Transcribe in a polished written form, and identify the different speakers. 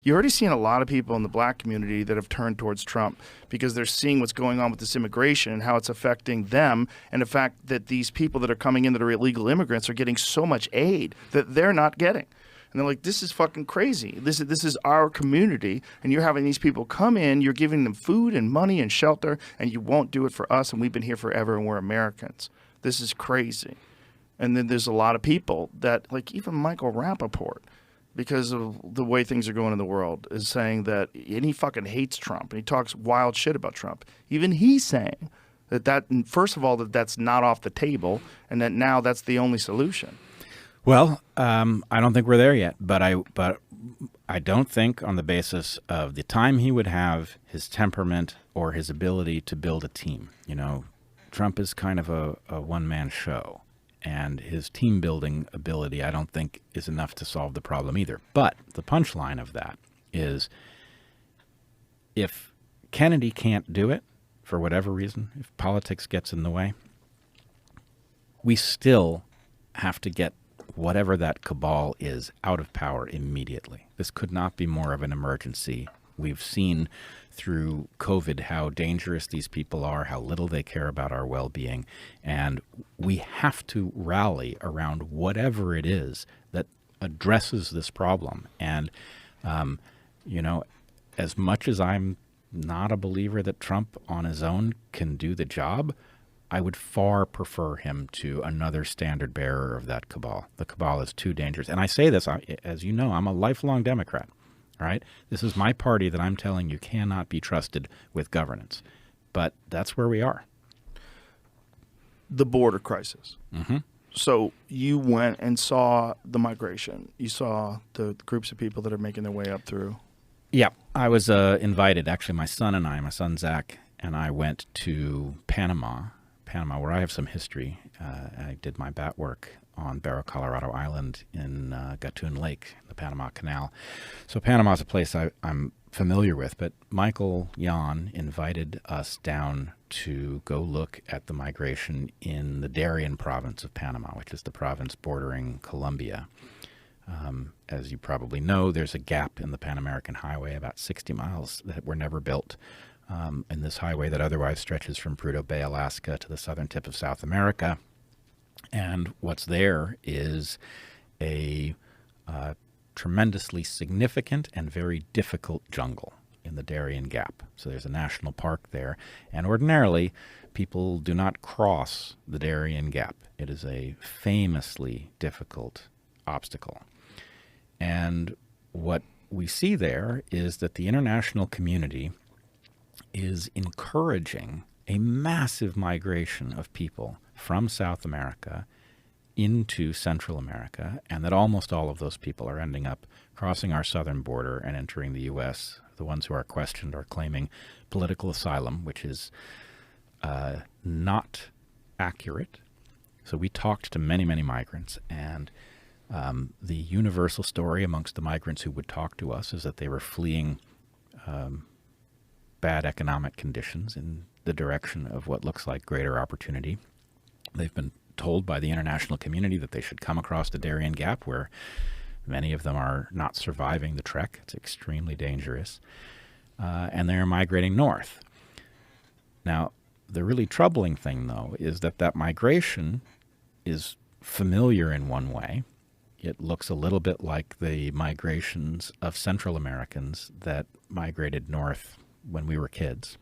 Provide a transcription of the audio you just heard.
Speaker 1: You're already seeing a lot of people in the black community that have turned towards Trump because they're seeing what's going on with this immigration and how it's affecting them, and the fact that these people that are coming in that are illegal immigrants are getting so much aid that they're not getting. And they're like, this is fucking crazy. This is our community, and you're having these people come in, you're giving them food and money and shelter, and you won't do it for us, and we've been here forever, and we're Americans. This is crazy. And then there's a lot of people that, like even Michael Rappaport, because of the way things are going in the world, is saying that, and he fucking hates Trump, and he talks wild shit about Trump. Even he's saying that first of all, that's not off the table, and that now that's the only solution.
Speaker 2: Well, I don't think we're there yet, but I don't think on the basis of the time he would have, his temperament, or his ability to build a team. You know, Trump is kind of a one-man show, and his team-building ability I don't think is enough to solve the problem either. But the punchline of that is if Kennedy can't do it for whatever reason, if politics gets in the way, we still have to get whatever that cabal is out of power immediately. This could not be more of an emergency. We've seen through COVID how dangerous these people are, how little they care about our well-being, and we have to rally around whatever it is that addresses this problem. And, you know, as much as I'm not a believer that Trump on his own can do the job, I would far prefer him to another standard bearer of that cabal. The cabal is too dangerous. And I say this, as you know, I'm a lifelong Democrat, all right? This is my party that I'm telling you cannot be trusted with governance. But that's where we are.
Speaker 1: The border crisis.
Speaker 2: Mm-hmm.
Speaker 1: So you went and saw the migration. You saw the groups of people that are making their way up through.
Speaker 2: Yeah, I was invited. Actually, my son Zach, and I went to Panama, where I have some history. I did my bat work on Barrow, Colorado Island in Gatun Lake, the Panama Canal. So Panama is a place I'm familiar with, but Michael Yan invited us down to go look at the migration in the Darien province of Panama, which is the province bordering Colombia. As you probably know, there's a gap in the Pan American Highway, about 60 miles, that were never built. In this highway that otherwise stretches from Prudhoe Bay, Alaska to the southern tip of South America. And what's there is a tremendously significant and very difficult jungle in the Darien Gap. So there's a national park there. And ordinarily, people do not cross the Darien Gap. It is a famously difficult obstacle. And what we see there is that the international community is encouraging a massive migration of people from South America into Central America, and that almost all of those people are ending up crossing our southern border and entering the U.S. The ones who are questioned are claiming political asylum, which is not accurate. So we talked to many, many migrants, and the universal story amongst the migrants who would talk to us is that they were fleeing bad economic conditions in the direction of what looks like greater opportunity. They've been told by the international community that they should come across the Darien Gap, where many of them are not surviving the trek. It's extremely dangerous. And they're migrating north. Now, the really troubling thing, though, is that migration is familiar in one way. It looks a little bit like the migrations of Central Americans that migrated north when we were kids.